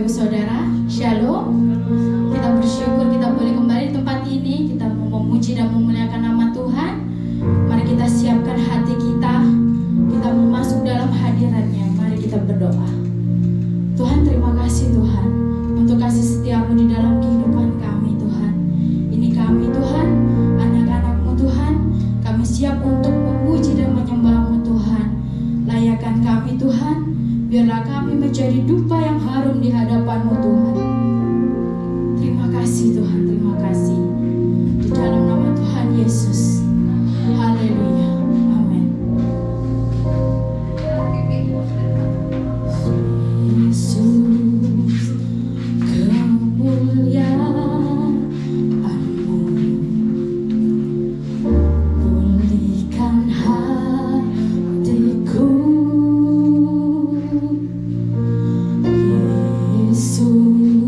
Ibu Saudara, Shalom. Kita bersyukur kita boleh kembali di tempat ini. Kita mau memuji dan memuliakan nama Tuhan. Mari kita siapkan hati kita. Kita mau masuk dalam hadirat-Nya. Mari kita berdoa. Tuhan, terima kasih Tuhan untuk kasih setia-Mu di dalam kehidupan kami Tuhan. Ini kami Tuhan, anak-anak-Mu Tuhan. Kami siap untuk memuji dan menyembah-Mu Tuhan. Layakkan kami Tuhan. Biarlah kami menjadi dupa yang harum di hadapan-Mu Tuhan. Terima kasih Tuhan, terima kasih. Di dalam nama Tuhan Yesus. Haleluya. Amin. Yesus, kemuliaan-Mu pulihkan hatiku. Yesus,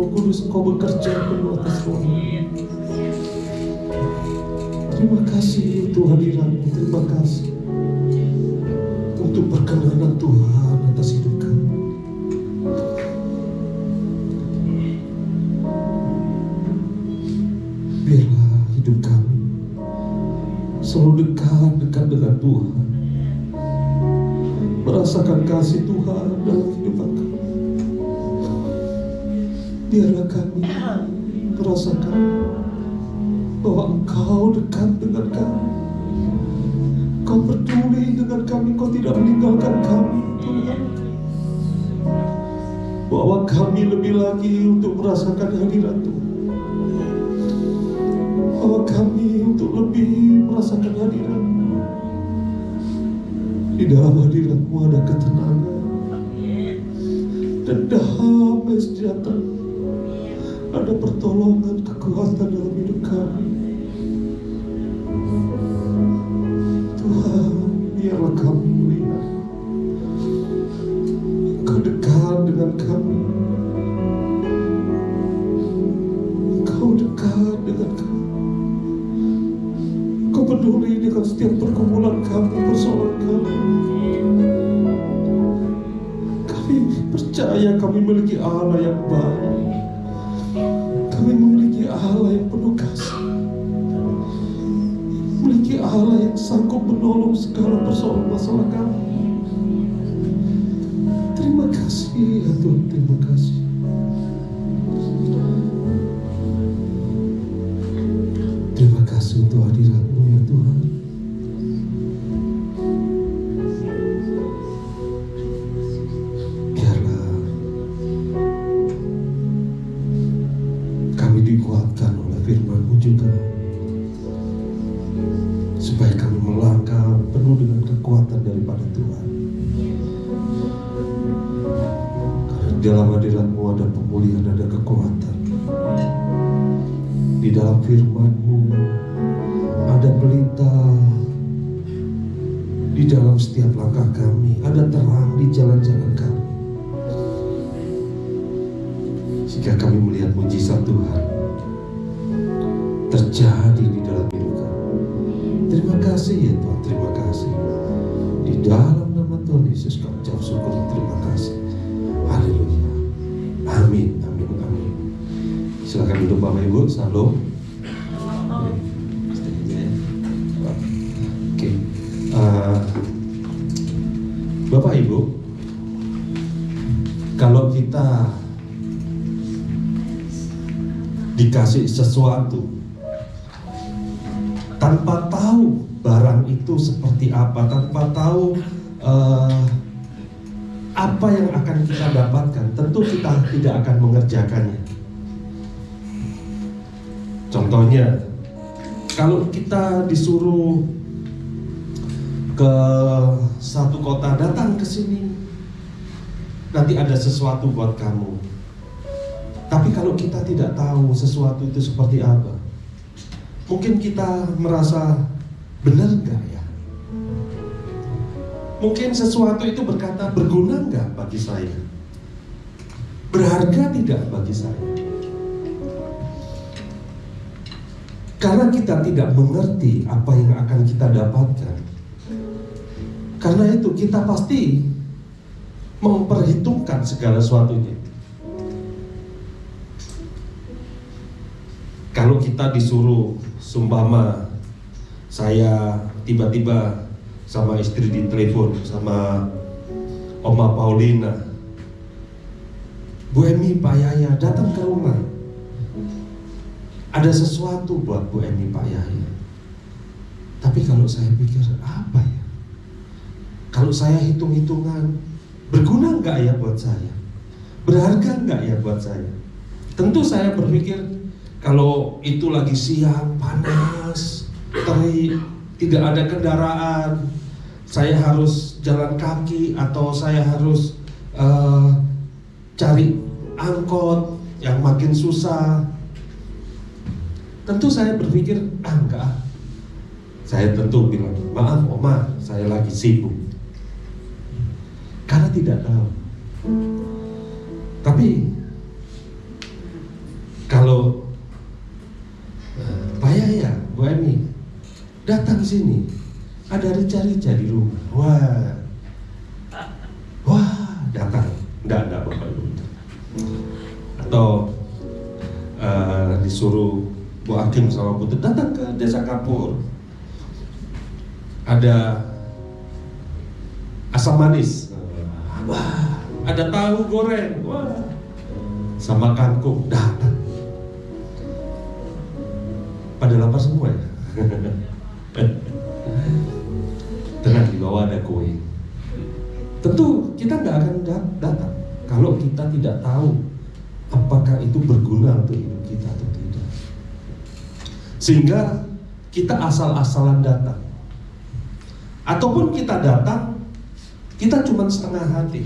Roh Kudus, Engkau bekerja penuh atas ruangan. Terima kasih untuk hadirat-Mu. Terima kasih untuk perkenanan Tuhan atas hidup kami. Biarlah hidup kami selalu dekat dengan Tuhan, merasakan kasih Tuhan dalam kehidupan kami. Biarlah kami merasakan bahwa Engkau dekat dengan kami, Engkau peduli dengan kami, Engkau tidak meninggalkan kami, Tuhan. Bawa kami lebih lagi untuk merasakan hadirat Tuhan. Bawa kami untuk lebih merasakan hadirat. Di dalam hadirat-Mu ada ketenangan dan damai sejahtera. Ada pertolongan, kekuatan dalam hidup kami. Tuhan, biarlah kami melihat Engkau dekat dengan kami. Engkau dekat dengan kami. Engkau peduli dengan setiap pergumulan kami, persoalan kami. Kami percaya kami memiliki Allah yang baik. Kami memiliki Allah yang penuh kasih, memiliki Allah yang sanggup menolong segala persoalan masalah kami. Terima kasih ya Tuhan, terima kasih. Terima kasih untuk hadirat-Mu ya Tuhan. Dikuatkan oleh firman-Mu juga, supaya kami melangkah penuh dengan kekuatan daripada Tuhan. Karena di dalam hadirat-Mu ada pemulihan, ada kekuatan. Di dalam firman-Mu ada pelita. Di dalam setiap langkah kami ada terang di jalan-jalan kami, jika kami melihat mujizat Tuhan terjadi di dalam hidup kami. Terima kasih ya Tuhan, terima kasih. Di dalam nama Tuhan Yesus kami ucap syukur, terima kasih. Haleluya. Amin, amin, amin. Silakan duduk Bapak Ibu, salam. Oke. Bapak Ibu, kalau kita dikasih sesuatu tanpa tahu barang itu seperti apa, tanpa tahu apa yang akan kita dapatkan, tentu kita tidak akan mengerjakannya. Contohnya, kalau kita disuruh ke satu kota, datang ke sini, nanti ada sesuatu buat kamu. Tapi kalau kita tidak tahu sesuatu itu seperti apa, mungkin kita merasa benar nggak ya? Mungkin sesuatu itu berkata berguna nggak bagi saya? Berharga tidak bagi saya? Karena kita tidak mengerti apa yang akan kita dapatkan. Karena itu kita pasti memperhitungkan segala sesuatunya. Kalau kita disuruh, sumpama saya tiba-tiba sama istri ditelepon sama Oma Paulina, Bu Emi, Pak Yaya datang ke rumah, ada sesuatu buat Bu Emi, Pak Yaya. Tapi kalau saya pikir, apa ya? Kalau saya hitung-hitungan, berguna nggak ya buat saya? Berharga nggak ya buat saya? Tentu saya berpikir, kalau itu lagi siang, panas, terik, tidak ada kendaraan, saya harus jalan kaki atau saya harus cari angkot yang makin susah. Tentu saya berpikir, enggak. Saya tentu bilang, maaf Oma, saya lagi sibuk. Karena tidak tahu. Tapi Kalau Pak Yaya, Bu Emi datang sini, ada rica-rica di rumah, wah datang, enggak Bapak Ibu. Atau disuruh Bu Hakim sama Putri datang ke Desa Kapur, ada asam manis, wah, ada tahu goreng, wah, sama kangkung, datang. Pada lapar semua ya. Tenang, di bawah ada kue. Tentu kita nggak akan datang kalau kita tidak tahu apakah itu berguna untuk hidup kita atau tidak. Sehingga kita asal-asalan datang. Ataupun kita datang, kita cuma setengah hati.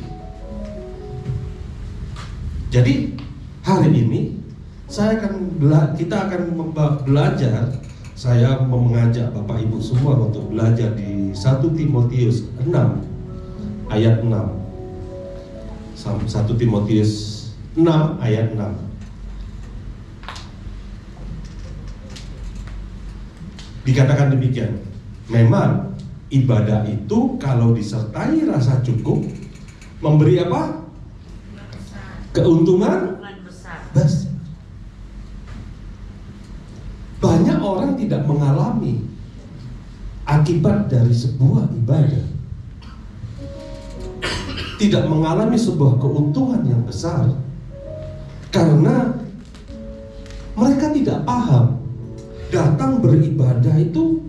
Jadi hari ini kita akan belajar. Saya mengajak Bapak Ibu semua untuk belajar di 1 Timotius 6 ayat 6. 1 Timotius 6 ayat 6. Dikatakan demikian, memang ibadah itu kalau disertai rasa cukup memberi apa? Keuntungan besar. Banyak orang tidak mengalami akibat dari sebuah ibadah, tidak mengalami sebuah keuntungan yang besar karena mereka tidak paham datang beribadah itu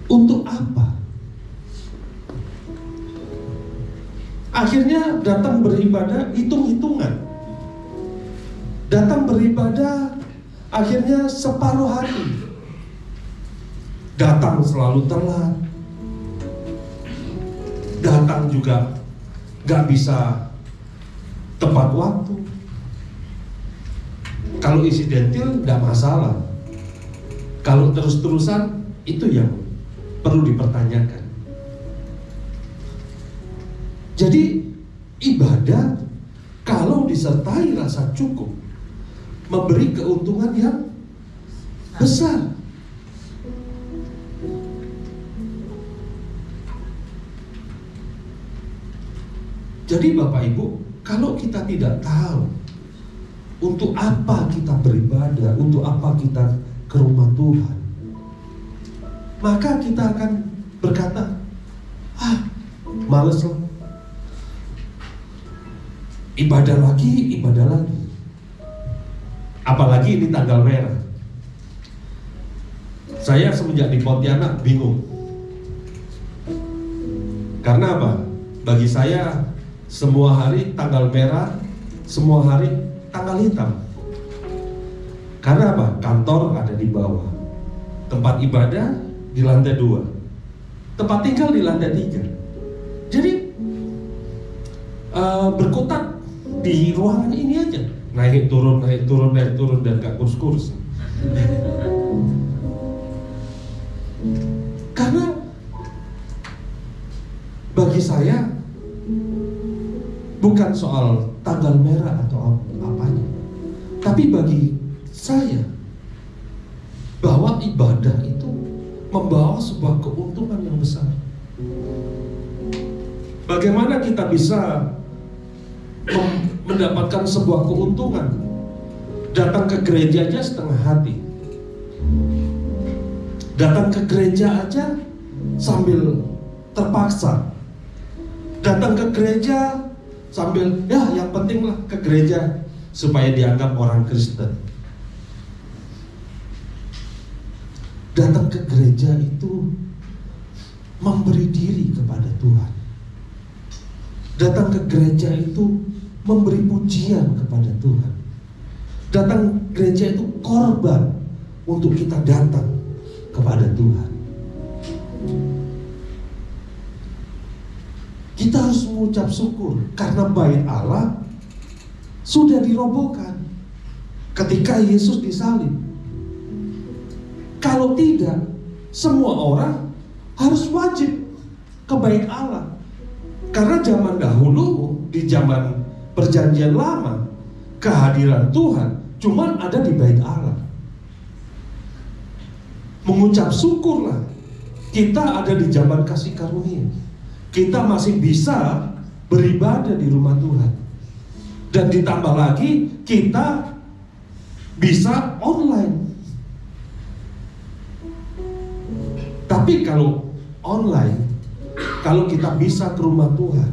untuk apa. Akhirnya datang beribadah hitung-hitungan. Datang beribadah akhirnya separuh hati. Datang selalu telat. Datang juga gak bisa tepat waktu. Kalau insidentil gak masalah. Kalau terus-terusan itu yang perlu dipertanyakan. Jadi ibadah kalau disertai rasa cukup memberi keuntungan yang besar. Jadi Bapak Ibu, kalau kita tidak tahu untuk apa kita beribadah, untuk apa kita ke rumah Tuhan, maka kita akan berkata, males lah. Ibadah lagi. Apalagi ini tanggal merah. Saya semenjak di Pontianak bingung. Karena apa? Bagi saya semua hari tanggal merah, semua hari tanggal hitam. Karena apa? Kantor ada di bawah, tempat ibadah di lantai 2, tempat tinggal di lantai 3. Jadi berkutat di ruangan ini aja, naik turun dan gak kurus-kurus. Karena bagi saya bukan soal tanggal merah atau apanya, tapi bagi saya bahwa ibadah itu membawa sebuah keuntungan yang besar. Bagaimana kita bisa mendapatkan sebuah keuntungan? Datang ke gereja aja setengah hati. Datang ke gereja aja sambil terpaksa. Datang ke gereja sambil yang penting lah ke gereja supaya dianggap orang Kristen. Datang ke gereja itu memberi diri kepada Tuhan. Datang ke gereja itu memberi pujian kepada Tuhan. Datang gereja itu korban untuk kita datang kepada Tuhan. Kita harus mengucap syukur karena bait Allah sudah dirobohkan ketika Yesus disalib. Kalau tidak, semua orang harus wajib ke bait Allah. Karena zaman dahulu, di zaman perjanjian lama, kehadiran Tuhan cuman ada di bait Allah. Mengucap syukurlah kita ada di zaman kasih karunia. Kita masih bisa beribadah di rumah Tuhan. Dan ditambah lagi kita bisa online. Tapi kalau online, kalau kita bisa ke rumah Tuhan,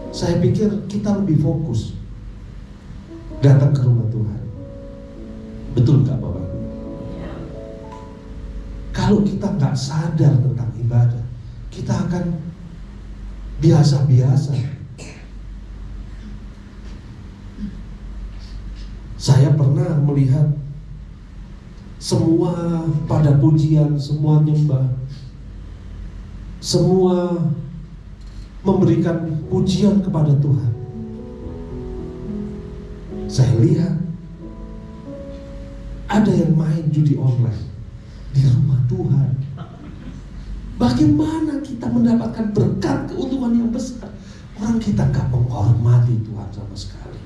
saya pikir kita lebih fokus datang ke rumah Tuhan. Betul nggak Bapak? Kalau kita nggak sadar tentang ibadah, kita akan biasa-biasa. Saya pernah melihat semua pada pujian, semua nyembah, semua memberikan pujian kepada Tuhan. Saya lihat ada yang main judi online di rumah Tuhan. Bagaimana kita mendapatkan berkat keuntungan yang besar? Orang kita gak menghormati Tuhan sama sekali.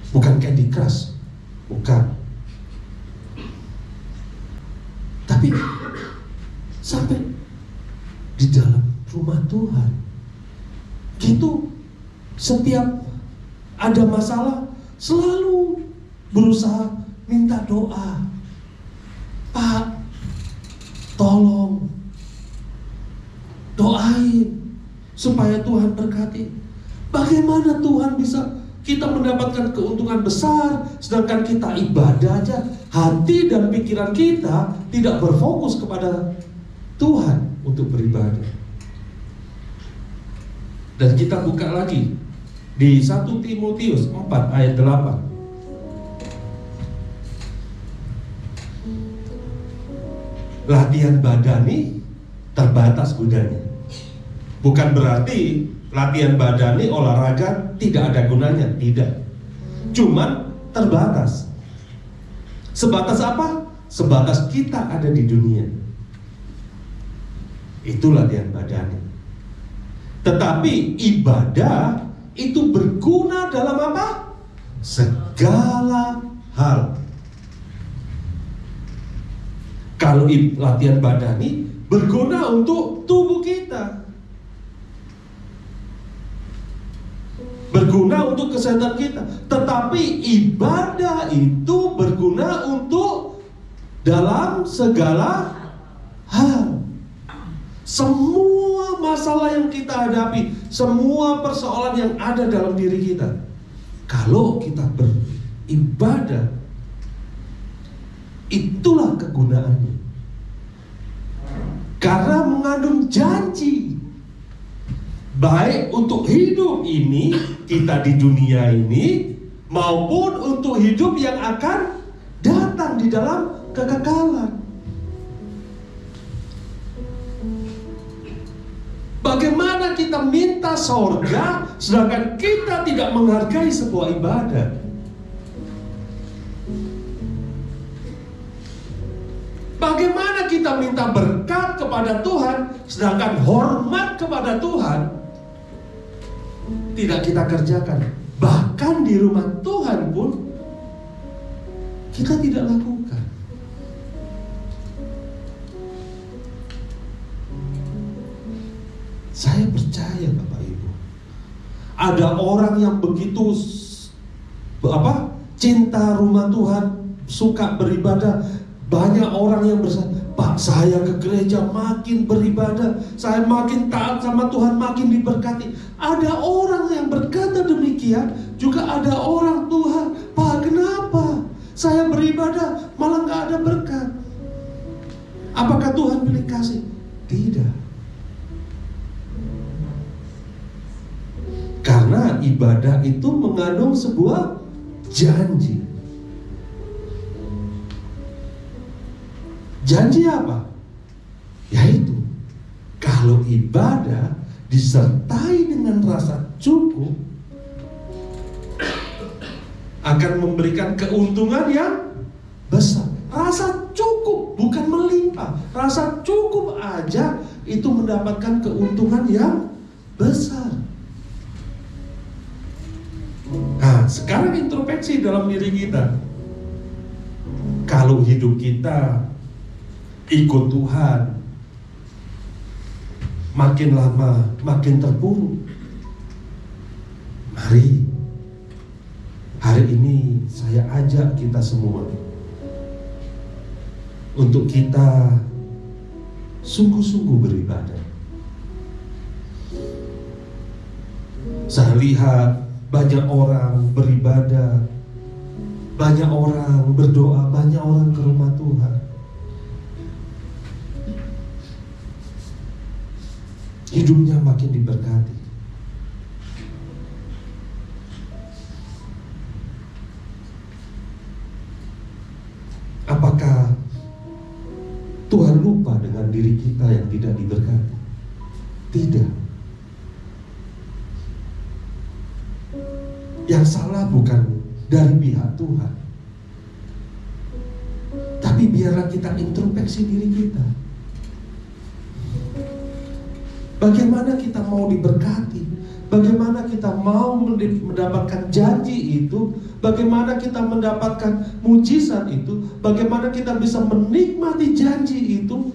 Bukan Candy Crush, bukan. Tapi sampai di dalam rumah Tuhan, gitu, setiap ada masalah selalu berusaha minta doa. Pak, tolong doain supaya Tuhan berkati. Bagaimana Tuhan bisa kita mendapatkan keuntungan besar, sedangkan kita ibadah aja, hati dan pikiran kita tidak berfokus kepada Tuhan untuk beribadah. Dan kita buka lagi di 1 Timotius 4 ayat 8. Latihan badani terbatas gunanya. Bukan berarti latihan badani, olahraga tidak ada gunanya, tidak. Cuman terbatas. Sebatas apa? Sebatas kita ada di dunia. Itu latihan badani. Tetapi ibadah itu berguna dalam apa? Segala hal. Kalau latihan badani berguna untuk tubuh kita, berguna untuk kesehatan kita. Tetapi ibadah itu berguna untuk dalam segala hal. Semua masalah yang kita hadapi, semua persoalan yang ada dalam diri kita, kalau kita beribadah, itulah kegunaannya. Karena mengandung janji, baik untuk hidup ini, kita di dunia ini, maupun untuk hidup yang akan datang di dalam kekekalan. Bagaimana kita minta sorga sedangkan kita tidak menghargai sebuah ibadah? Bagaimana kita minta berkat kepada Tuhan sedangkan hormat kepada Tuhan tidak kita kerjakan? Bahkan di rumah Tuhan pun kita tidak lakukan. Saya percaya Bapak Ibu, ada orang yang begitu cinta rumah Tuhan, suka beribadah. Banyak orang yang bersama, Pak, saya ke gereja makin beribadah, saya makin taat sama Tuhan, makin diberkati. Ada orang yang berkata demikian, juga ada orang, Tuhan, Pak, kenapa saya beribadah malah gak ada berkat? Apakah Tuhan pilih kasih? Tidak. Karena ibadah itu mengandung sebuah janji. Janji apa? Yaitu kalau ibadah disertai dengan rasa cukup, akan memberikan keuntungan yang besar. Rasa cukup, bukan melimpah. Rasa cukup aja itu mendapatkan keuntungan yang besar. Nah, sekarang introspeksi dalam diri kita. Kalau hidup kita ikut Tuhan, makin lama makin terpuruk. Mari hari ini saya ajak kita semua untuk kita sungguh-sungguh beribadah. Saya lihat banyak orang beribadah, banyak orang berdoa, banyak orang ke rumah Tuhan. Hidupnya makin diberkati. Apakah Tuhan lupa dengan diri kita yang tidak diberkati? Tidak. Yang salah bukan dari pihak Tuhan, tapi biarlah kita introspeksi diri kita. Bagaimana kita mau diberkati? Bagaimana kita mau mendapatkan janji itu? Bagaimana kita mendapatkan mujizat itu? Bagaimana kita bisa menikmati janji itu?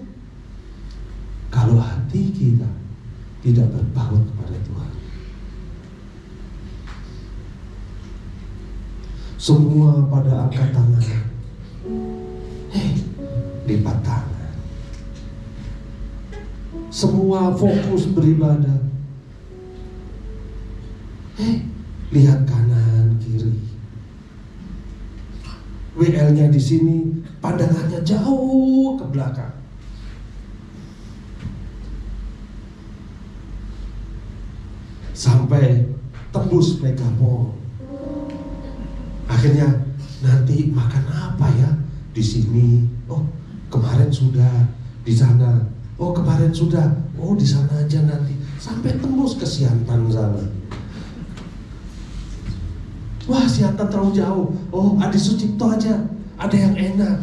Kalau hati kita tidak berbaut kepada Tuhan. Semua pada angkat tangan. Lipat tangan. Semua fokus beribadah. Lihat kanan kiri. WL-nya di sini, pandangannya jauh ke belakang. Sampai tembus Megapol. Akhirnya nanti makan apa ya? Di sini. Oh, kemarin sudah. Di sana. Oh, kemarin sudah. Oh, di sana aja nanti. Sampai tembus ke Siantan sana. Wah, Siantan terlalu jauh. Oh, Adi Sucipto aja. Ada yang enak.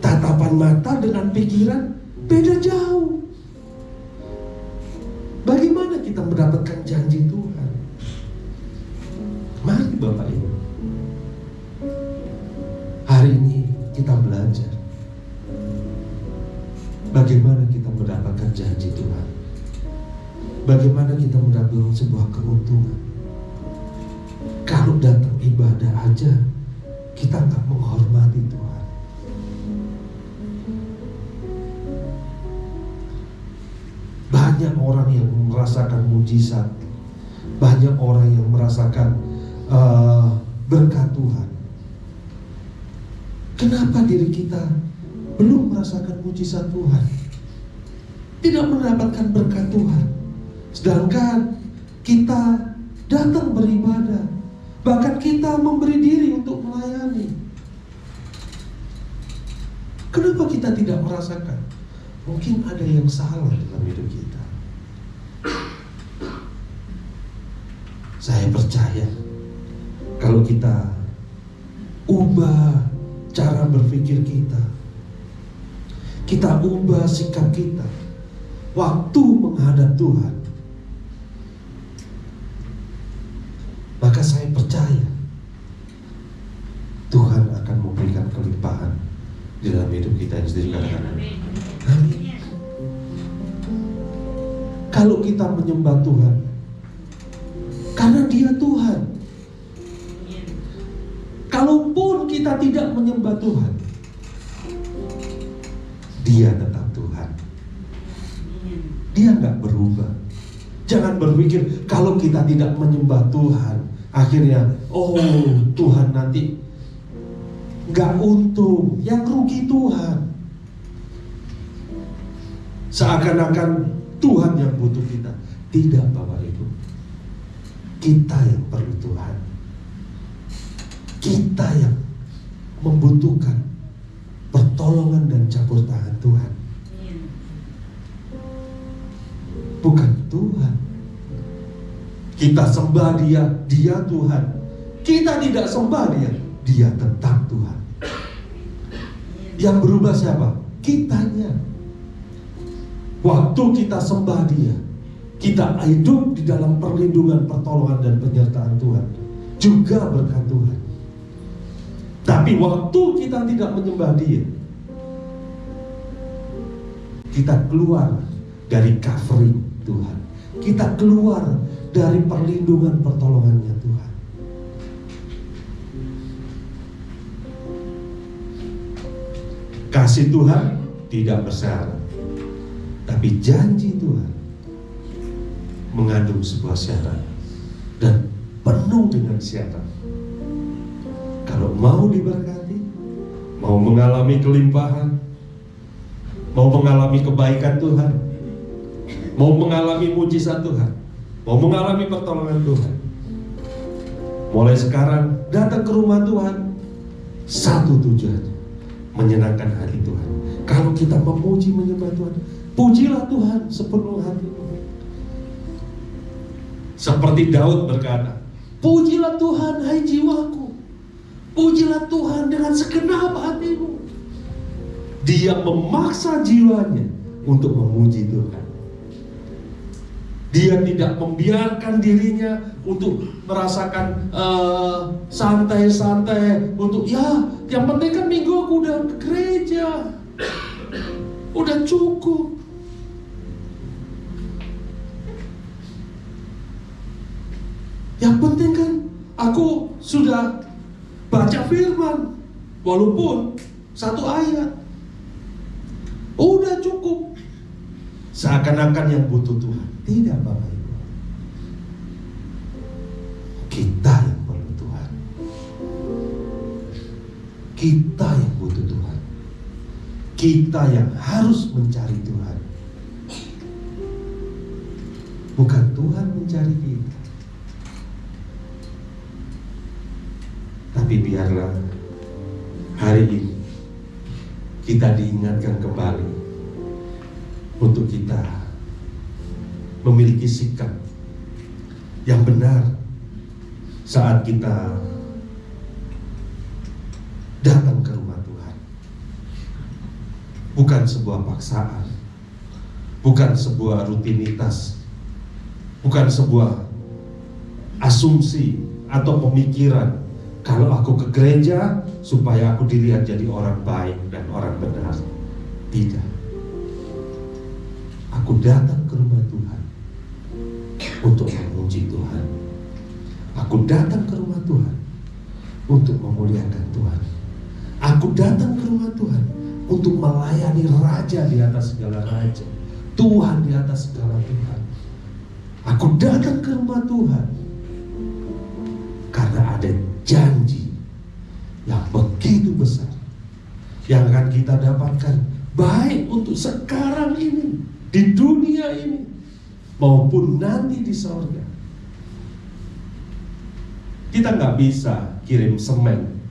Tatapan mata dengan pikiran beda jauh. Bagaimana kita mendapatkan janji Tuhan? Mari Bapak Ibu, hari ini kita belajar bagaimana kita mendapatkan janji Tuhan. Bagaimana kita mendapatkan sebuah keuntungan. Kalau datang ibadah aja kita nggak menghormati Tuhan. Banyak orang yang merasakan mujizat, banyak orang yang merasakan berkat Tuhan. Kenapa diri kita belum merasakan mujizat Tuhan, tidak mendapatkan berkat Tuhan? Sedangkan kita datang beribadah, bahkan kita memberi diri untuk melayani. Kenapa kita tidak merasakan? Mungkin ada yang salah dalam hidup kita. Saya percaya kalau kita ubah cara berpikir kita, kita ubah sikap kita waktu menghadap Tuhan, maka saya percaya Tuhan akan memberikan kelimpahan di dalam hidup kita yang sendiri. Katakan amin. Kalau kita menyembah Tuhan karena Dia Tuhan. Kalaupun kita tidak menyembah Tuhan, Dia tetap Tuhan. Dia nggak berubah. Jangan berpikir kalau kita tidak menyembah Tuhan, akhirnya Tuhan nanti nggak untung, yang rugi Tuhan. Seakan-akan Tuhan yang butuh kita. Tidak Bapak Ibu, kita yang perlu Tuhan. Kita yang membutuhkan pertolongan dan campur tangan Tuhan, bukan Tuhan. Kita sembah Dia, Dia Tuhan. Kita tidak sembah Dia, Dia tetap Tuhan. Yang berubah siapa? Kitanya. Waktu kita sembah Dia, kita hidup di dalam perlindungan, pertolongan, dan penyertaan Tuhan, juga berkat Tuhan. Tapi waktu kita tidak menyembah Dia, kita keluar dari covering Tuhan, kita keluar dari perlindungan, pertolongannya Tuhan. Kasih Tuhan tidak bersyarat, tapi janji Tuhan mengandung sebuah syarat dan penuh dengan syarat. Kalau mau diberkati, mau mengalami kelimpahan, mau mengalami kebaikan Tuhan, mau mengalami mujizat Tuhan, mau mengalami pertolongan Tuhan, mulai sekarang datang ke rumah Tuhan, satu tujuan, menyenangkan hati Tuhan. Kalau kita memuji, menyembah Tuhan, pujilah Tuhan sepenuh hatimu. Seperti Daud berkata, pujilah Tuhan hai jiwaku, pujilah Tuhan dengan segenap hatimu. Dia memaksa jiwanya untuk memuji Tuhan. Dia tidak membiarkan dirinya untuk merasakan santai-santai, untuk yang penting kan minggu aku udah ke gereja, udah cukup. Yang penting kan aku sudah baca firman, walaupun satu ayat, udah cukup. Seakan-akan yang butuh Tuhan. Tidak, Bapak Ibu. Kita yang perlu Tuhan. Kita yang butuh Tuhan. Kita yang harus mencari Tuhan. Bukan Tuhan mencari kita. Tapi biarlah hari ini kita diingatkan kembali untuk kita memiliki sikap yang benar saat kita datang ke rumah Tuhan. Bukan sebuah paksaan, bukan sebuah rutinitas, bukan sebuah asumsi atau pemikiran kalau aku ke gereja supaya aku dilihat jadi orang baik dan orang benar. Tidak. Aku datang ke rumah Tuhan untuk memuji Tuhan. Aku datang ke rumah Tuhan untuk memuliakan Tuhan. Aku datang ke rumah Tuhan untuk melayani Raja di atas segala raja, Tuhan di atas segala Tuhan. Aku datang ke rumah Tuhan karena ada janji yang begitu besar yang akan kita dapatkan, baik untuk sekarang ini, di dunia ini, maupun nanti di sorga. Kita nggak bisa kirim semen,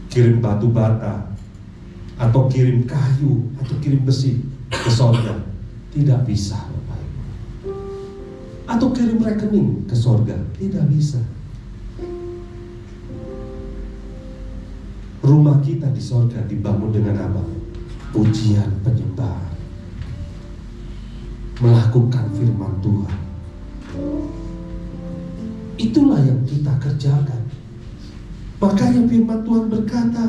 kirim batu bata, atau kirim kayu, atau kirim besi ke sorga. Tidak bisa, Bapak Ibu. Atau kirim rekening ke sorga. Tidak bisa. Rumah kita di sorga dibangun dengan apa? Pujian, penyembahan, melakukan firman Tuhan. Itulah yang kita kerjakan. Makanya firman Tuhan berkata,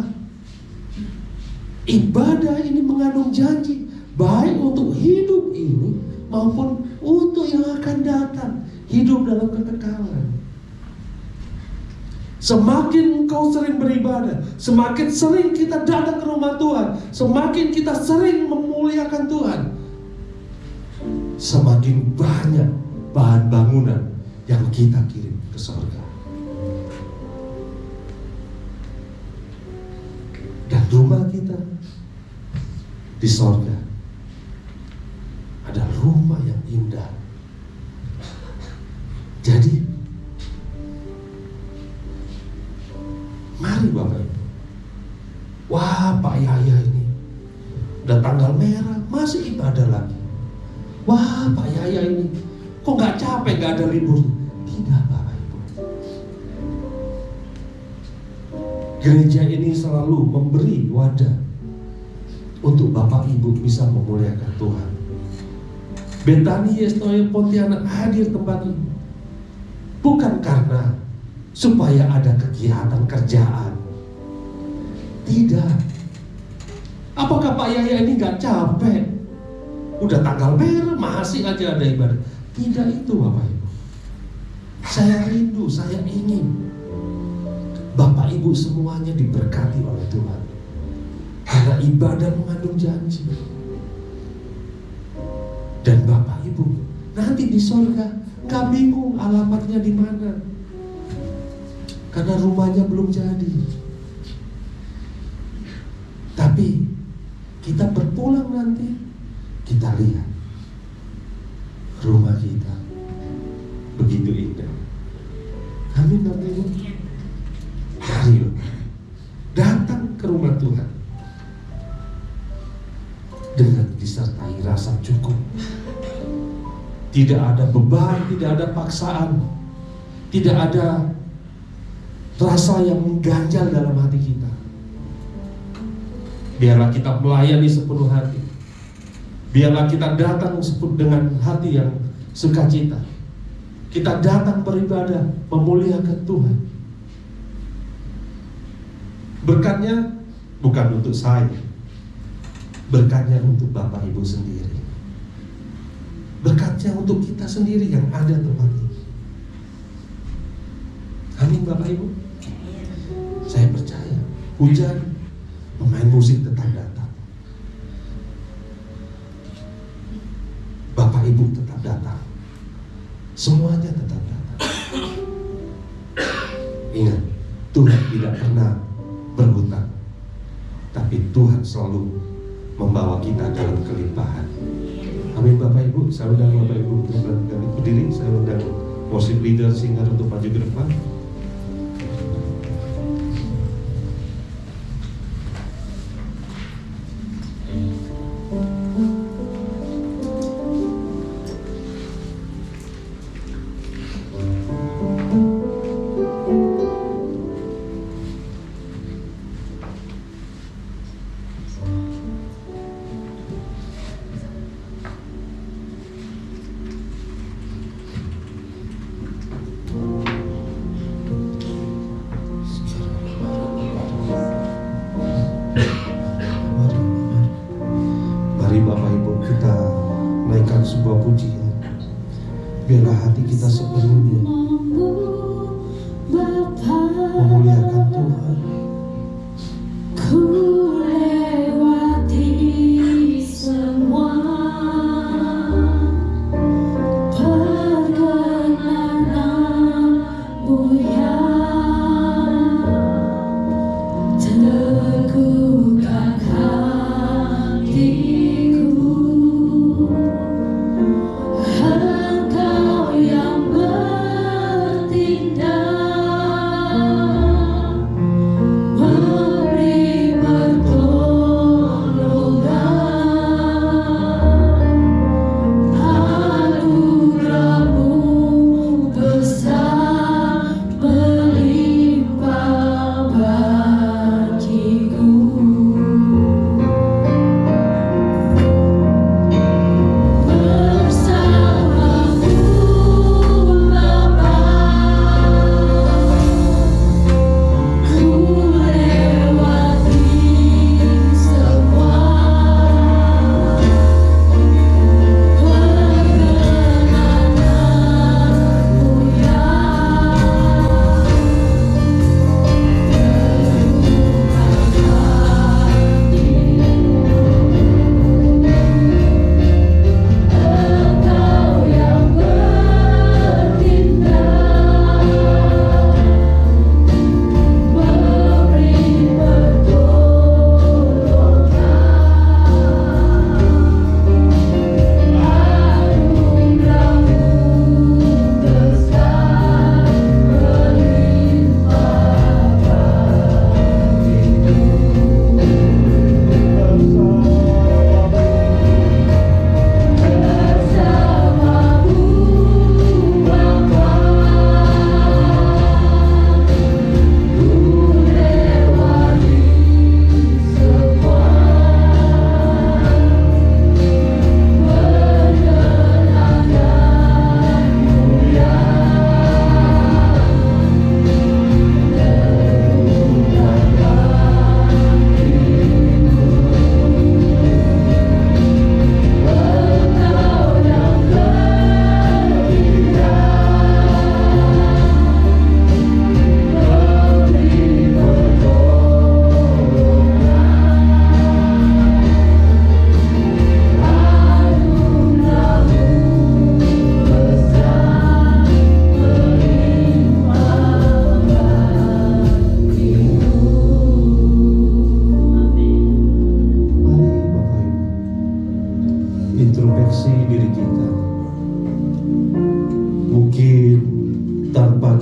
ibadah ini mengandung janji, baik untuk hidup ini maupun untuk yang akan datang, hidup dalam kekekalan. Semakin engkau sering beribadah, semakin sering kita datang ke rumah Tuhan, semakin kita sering memuliakan Tuhan, semakin banyak bahan bangunan yang kita kirim ke surga. Dan rumah kita di surga ada rumah yang indah. Jadi mari Bapak Ibu. Wah, Pak Yaya ini udah tanggal merah masih ibadah lagi. Wah, Pak Yaya ini kok gak capek, gak ada libur. Tidak, Bapak Ibu. Gereja ini selalu memberi wadah untuk Bapak Ibu bisa memuliakan Tuhan. Betani Yestoyo Pontianak hadir tempat ini bukan karena supaya ada kegiatan kerjaan. Tidak. Apakah Pak Yahya ini gak capek? Udah tanggal merah masih aja ada ibadah. Tidak itu Bapak Ibu. Saya rindu, saya ingin Bapak Ibu semuanya diberkati oleh Tuhan. Karena ibadah mengandung janji. Dan Bapak Ibu nanti di surga gak bingung alamatnya di mana. Karena rumahnya belum jadi. Tapi kita berpulang nanti, kita lihat rumah kita begitu indah. Amin Bapak Ibu. Mari datang ke rumah Tuhan dengan disertai rasa cukup. Tidak ada beban, tidak ada paksaan, tidak ada rasa yang mengganjal dalam hati kita. Biarlah kita melayani sepenuh hati. Biarlah kita datang dengan hati yang sukacita. Kita datang beribadah, memuliakan Tuhan. Berkatnya bukan untuk saya, berkatnya untuk Bapak Ibu sendiri. Berkatnya untuk kita sendiri yang ada tempat ini. Amin Bapak Ibu. Saya percaya hujan, pemain musik tetap datang, Bapak Ibu tetap datang, semuanya tetap datang. Ingat, Tuhan tidak pernah berhutang, tapi Tuhan selalu membawa kita dalam kelimpahan. Amin Bapak Ibu. Saya undang Bapak Ibu untuk berdiri. Saya undang worship leader singer untuk maju ke depan. Sebuah pujian, biarlah hati kita sepenuhnya memuliakan Tuhan. Ku lewati semua perkenananmu yang teguhkan hatiku. Engkau yang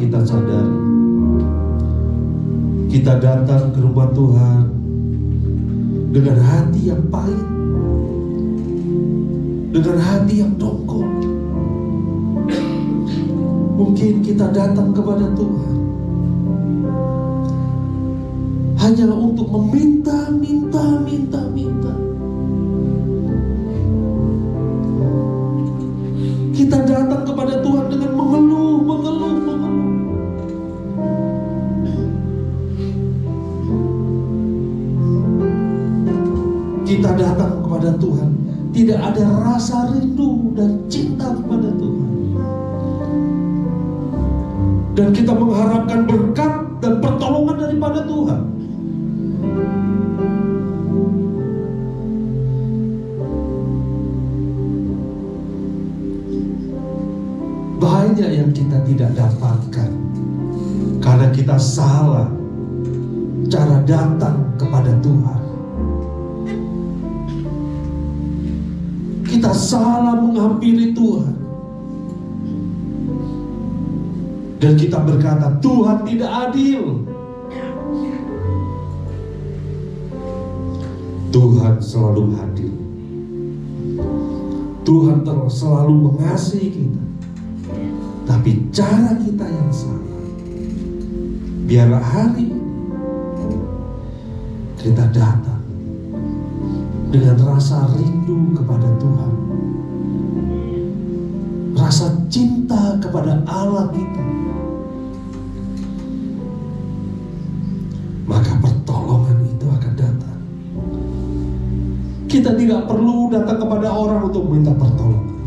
kita sadari, kita datang ke rumah Tuhan dengan hati yang pahit, dengan hati yang dongkol. Mungkin kita datang kepada Tuhan hanya untuk meminta. Kita datang kepada Tuhan dengan mengeluh. Kita datang kepada Tuhan tidak ada rasa rindu dan cinta kepada Tuhan. Dan kita mengharapkan berkat dan pertolongan daripada Tuhan. Banyak yang kita tidak dapatkan karena kita salah cara datang kepada Tuhan. Kita salah menghampiri Tuhan. Dan kita berkata, Tuhan tidak adil. Tuhan selalu adil. Tuhan selalu mengasihi kita. Tapi cara kita yang salah. Biarlah hari ini kita datang dengan rasa rindu kepada Tuhan, rasa cinta kepada Allah kita, maka pertolongan itu akan datang. Kita tidak perlu datang kepada orang untuk minta pertolongan,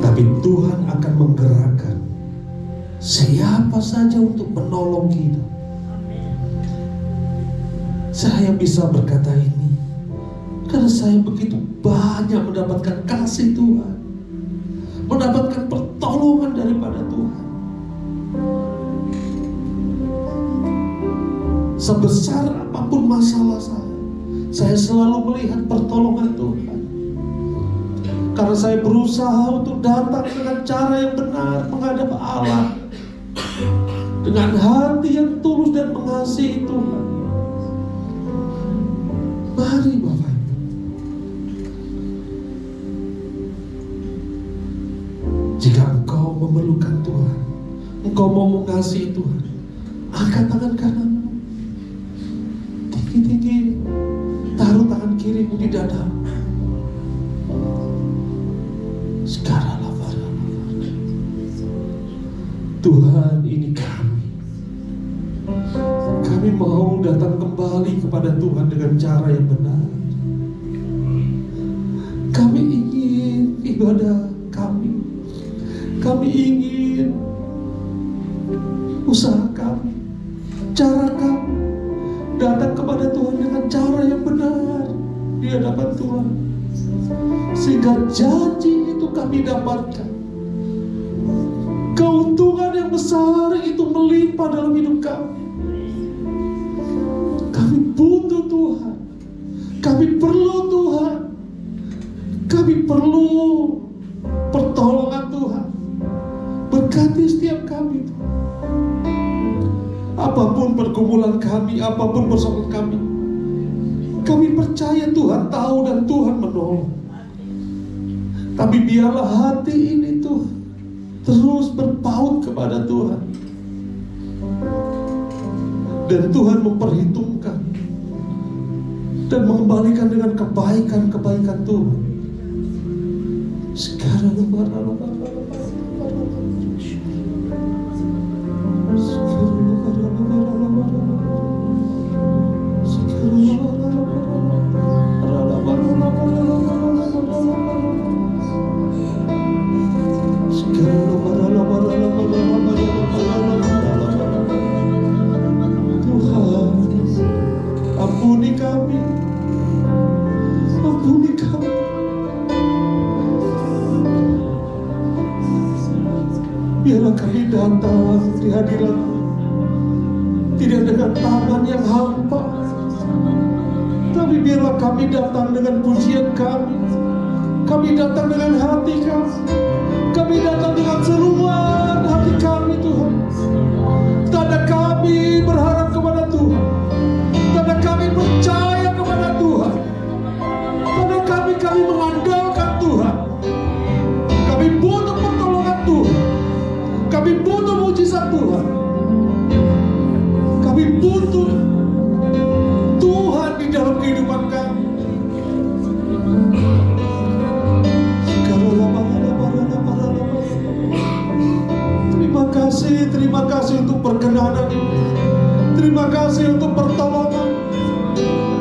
tapi Tuhan akan menggerakkan siapa saja untuk menolong kita. Saya bisa berkata ini karena saya begitu banyak mendapatkan kasih Tuhan, mendapatkan pertolongan daripada Tuhan. Sebesar apapun masalah saya selalu melihat pertolongan Tuhan. Karena saya berusaha untuk datang dengan cara yang benar menghadap Allah, dengan hati yang tulus dan mengasihi Tuhan. Mari Bapak Ibu, jika engkau memerlukan Tuhan, engkau mau mengasihi Tuhan, angkat tangan kananmu tinggi-tinggi, taruh tangan kirimu di dadamu. Sekarang Tuhan, ini kami mau datang kembali kepada Tuhan dengan cara yang benar. Kami ingin ibadah kami ingin usaha kami, cara kami datang kepada Tuhan dengan cara yang benar di hadapan Tuhan, sehingga janji itu kami dapatkan. Keuntungan yang besar itu melimpah dalam hidup kami. Kami butuh Tuhan. Kami perlu Tuhan. Kami perlu pertolongan Tuhan. Berkati setiap kami. Apapun pergumulan kami, apapun persoalan kami percaya Tuhan tahu dan Tuhan menolong. Tapi biarlah hati ini Tuhan terus berpaut kepada Tuhan, dan Tuhan memperhitungkan dan mengembalikan dengan kebaikan-kebaikan Tuhan. Sekarang ampuni kami. Biarlah kami datang di hadirat tidak dengan tangan yang hampa, tapi biarlah kami datang dengan pujian kami. Kami datang dengan hati kami datang dengan seruan hati kami Tuhan. kasih untuk pertolongan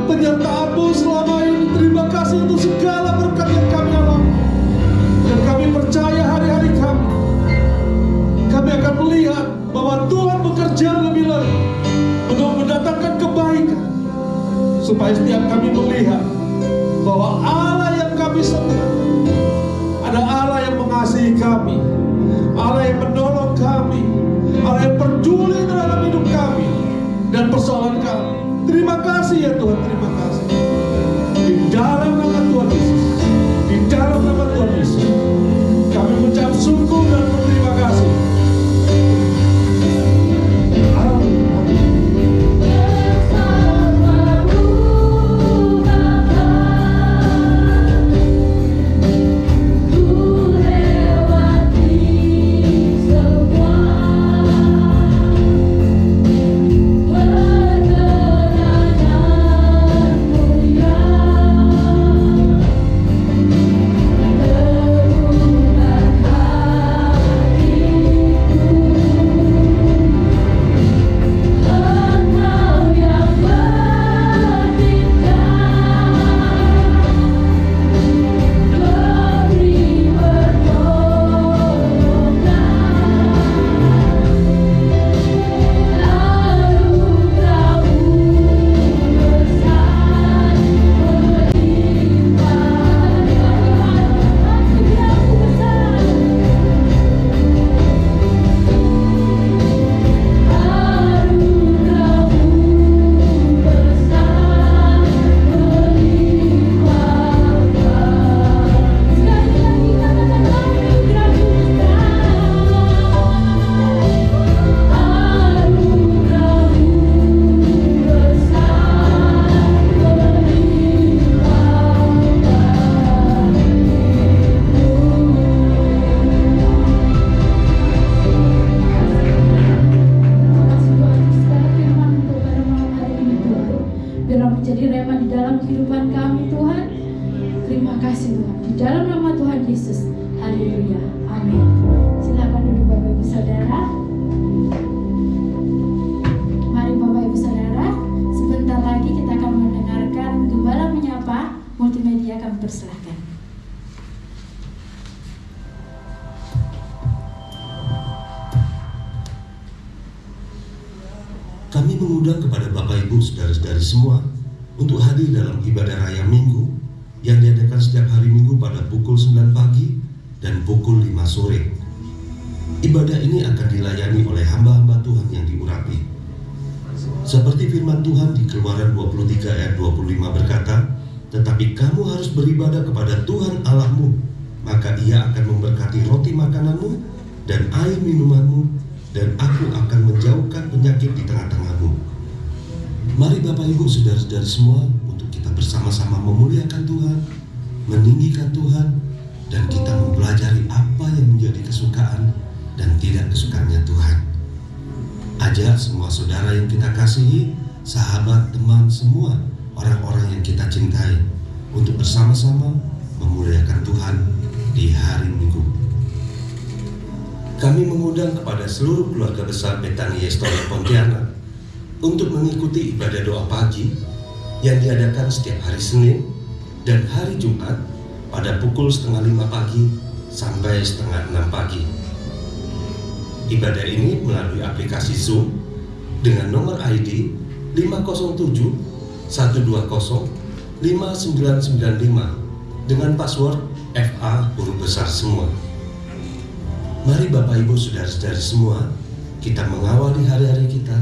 penyertaan-Mu selama ini. Terima kasih untuk segala berkat yang kami alami. Dan kami percaya hari-hari kami akan melihat bahwa Tuhan bekerja lebih-lebih untuk mendatangkan kebaikan, supaya setiap kami melihat bahwa Allah yang kami sembah ada Allah yang mengasihi kami, Allah yang menolong kami, Allah yang peduli terhadap hidup kami dan persoalan kami. Terima kasih ya Tuhan, terima kasih. Di dalam nama Tuhan Yesus, di dalam nama Tuhan Yesus, kami mengucap syukur dan berterima kasih. Kami mengundang kepada Bapak Ibu saudara-saudari semua untuk hadir dalam ibadah raya Minggu yang diadakan setiap hari Minggu pada pukul 9 pagi dan pukul 5 sore. Ibadah ini akan dilayani oleh hamba-hamba Tuhan yang diurapi. Seperti firman Tuhan di Keluaran 23 ayat 25 berkata, "Tetapi kamu harus beribadah kepada Tuhan Allahmu, maka Ia akan memberkati roti makananmu dan air minumanmu, dan aku akan menjauhkan penyakit di tengah-tengahmu." Mari Bapak Ibu saudara-saudari semua untuk kita bersama-sama memuliakan Tuhan, meninggikan Tuhan, dan kita mempelajari apa yang menjadi kesukaan dan tidak kesukaannya Tuhan. Ajak semua saudara yang kita kasihi, sahabat, teman, semua orang-orang yang kita cintai untuk bersama-sama memuliakan Tuhan di hari Minggu. Kami mengundang kepada seluruh keluarga besar Betania Story Pontianak untuk mengikuti ibadah doa pagi yang diadakan setiap hari Senin dan hari Jumat pada pukul 4:30 pagi sampai 5:30 pagi. Ibadah ini melalui aplikasi Zoom dengan nomor ID 507 120 5995 dengan password FA huruf besar semua. Mari Bapak Ibu saudara-saudari semua, kita mengawali hari-hari kita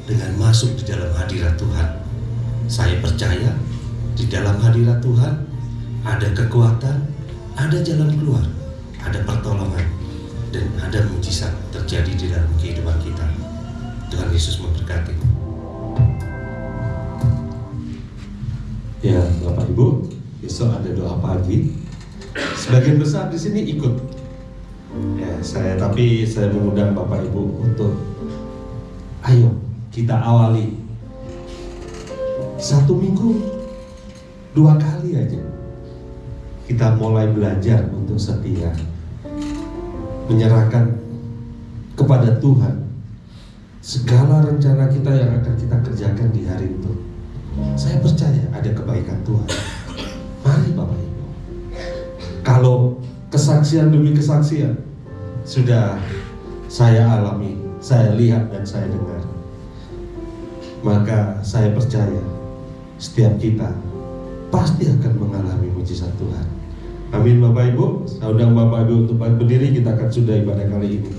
dengan masuk di dalam hadirat Tuhan. Saya percaya di dalam hadirat Tuhan ada kekuatan, ada jalan keluar, ada pertolongan, dan ada mujizat terjadi di dalam kehidupan kita. Tuhan Yesus memberkati. Ya, Bapak Ibu, besok ada doa pagi. Sebagian besar di sini ikut. Ya, tapi saya mengundang Bapak Ibu untuk ayo kita awali 1 minggu 2 kali aja. Kita mulai belajar untuk setia, menyerahkan kepada Tuhan segala rencana kita yang akan kita kerjakan di hari itu, saya percaya ada kebaikan Tuhan. Mari Bapak Ibu, kalau kesaksian demi kesaksian sudah saya alami, saya lihat dan saya dengar, maka saya percaya setiap kita pasti akan mengalami mujizat Tuhan. Amin Bapak Ibu. Saya undang Bapak Ibu untuk berdiri, kita akan sudah ibadah kali ini.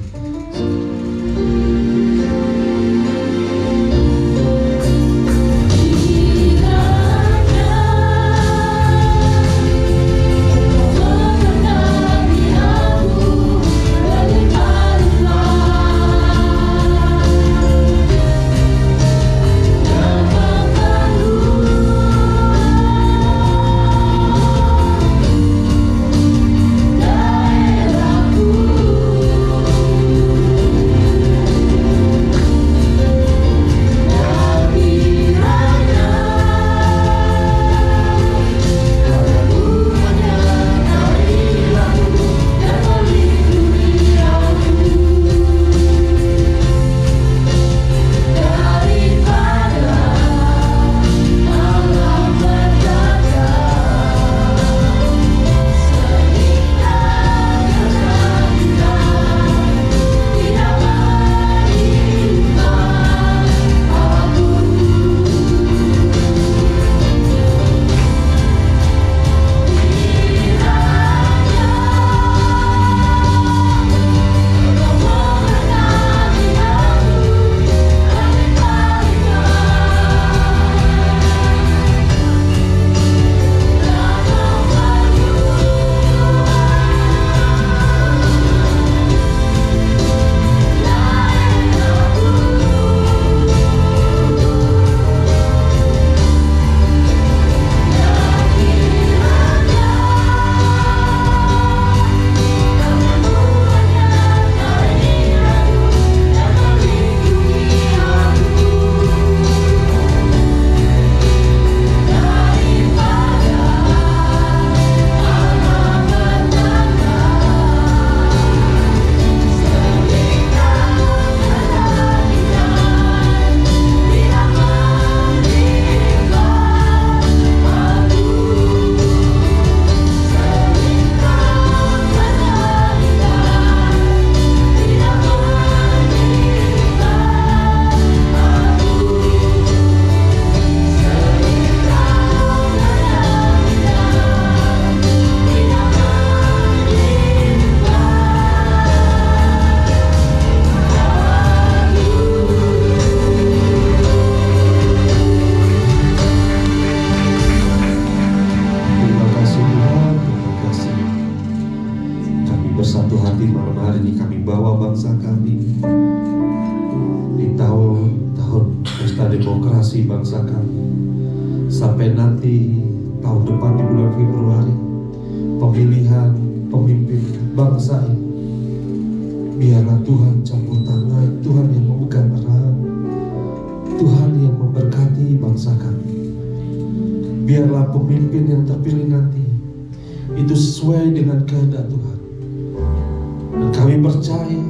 Bersatu hati malam hari ini kami bawa bangsa kami di tahun pesta demokrasi bangsa kami, sampai nanti tahun depan di bulan Februari pemilihan pemimpin bangsa ini. Biarlah Tuhan campur tangan, Tuhan yang memegang erat, Tuhan yang memberkati bangsa kami. Biarlah pemimpin yang terpilih nanti itu sesuai dengan kehendak Tuhan. Dan kami percaya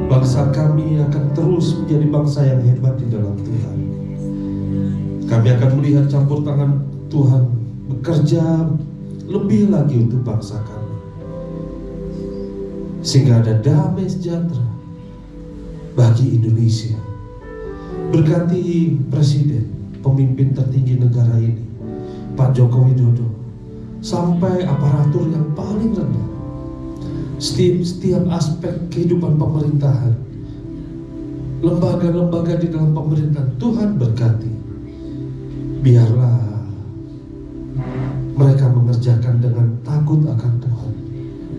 bangsa kami akan terus menjadi bangsa yang hebat di dalam Tuhan. Kami akan melihat campur tangan Tuhan bekerja lebih lagi untuk bangsa kami, sehingga ada damai sejahtera bagi Indonesia. Berkati Presiden, pemimpin tertinggi negara ini, Pak Joko Widodo, sampai aparatur yang paling rendah, setiap aspek kehidupan pemerintahan, lembaga-lembaga di dalam pemerintahan, Tuhan berkati. Biarlah mereka mengerjakan dengan takut akan Tuhan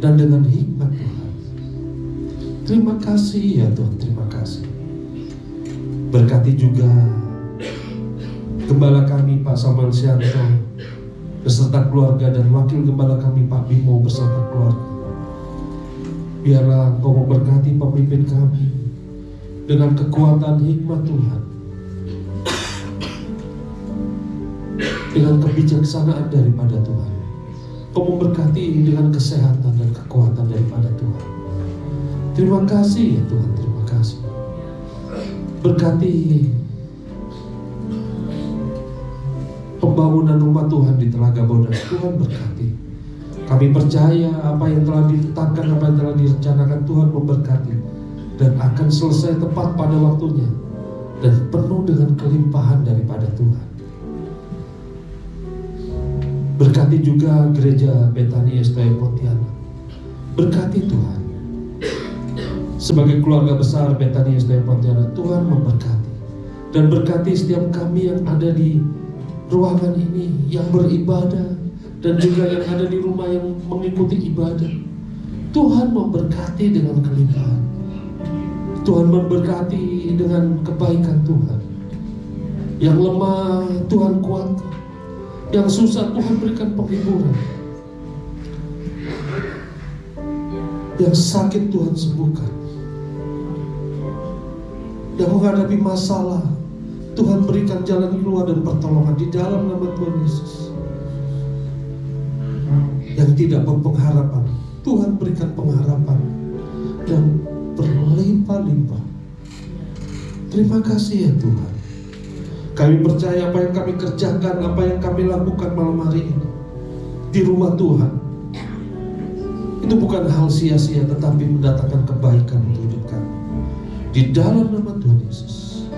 dan dengan hikmat Tuhan. Terima kasih ya Tuhan, terima kasih. Berkati juga Gembala kami Pak Samuel Sianto beserta keluarga, dan Wakil Gembala kami Pak Bimo beserta keluarga. Biarlah Engkau memberkati pemimpin kami dengan kekuatan hikmat Tuhan, dengan kebijaksanaan daripada Tuhan. Engkau memberkati dengan kesehatan dan kekuatan daripada Tuhan. Terima kasih ya Tuhan, terima kasih. Berkati pembangunan rumah Tuhan di Telaga Bodas. Tuhan berkati. Kami percaya apa yang telah ditetapkan, apa yang telah direncanakan, Tuhan memberkati dan akan selesai tepat pada waktunya dan penuh dengan kelimpahan daripada Tuhan. Berkati juga gereja Betani STM Pontianak. Berkati Tuhan. Sebagai keluarga besar Betani STM Pontianak, Tuhan memberkati. Dan berkati setiap kami yang ada di ruangan ini, yang beribadah, dan juga yang ada di rumah yang mengikuti ibadah. Tuhan memberkati dengan kelimpahan. Tuhan memberkati dengan kebaikan Tuhan. Yang lemah Tuhan kuatkan, yang susah Tuhan berikan penghiburan, yang sakit Tuhan sembuhkan, yang menghadapi masalah Tuhan berikan jalan keluar dan pertolongan di dalam nama Tuhan Yesus. Yang tidak berpengharapan, Tuhan berikan pengharapan yang berlimpah-limpah. Terima kasih ya Tuhan. Kami percaya apa yang kami kerjakan, apa yang kami lakukan malam hari ini di rumah Tuhan, itu bukan hal sia-sia, tetapi mendatangkan kebaikan untuk hidup kami di dalam nama Tuhan Yesus.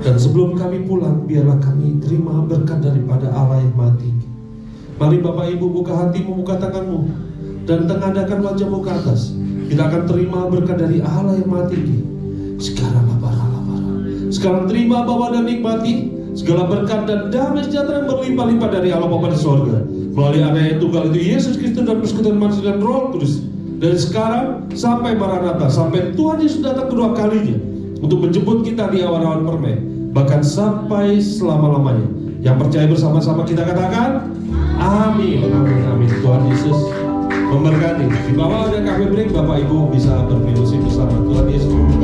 Dan sebelum kami pulang, biarlah kami terima berkat daripada Allah yang Maha Tinggi. Mari Bapak Ibu buka hatimu, buka tanganmu, dan tengadakan wajahmu ke atas. Kita akan terima berkat dari Allah yang Maha Tinggi. Sekarang sekarang terima, bawa dan nikmati segala berkat dan damai sejahtera yang berlimpah-limpah dari Allah Bapa di sorga melalui Anak yang tunggal itu, Yesus Kristus, dan persekutuan manusia dan Roh Kudus, dari sekarang sampai Maranatha, sampai Tuhan Yesus datang kedua kalinya untuk menjemput kita di awan-awan permai, bahkan sampai selama-lamanya. Yang percaya bersama-sama kita katakan amin, amin, amin. Tuhan Yesus memberkati. Di bawah ada cafe break, Bapak Ibu bisa berfellowship bersama. Tuhan Yesus memberkati.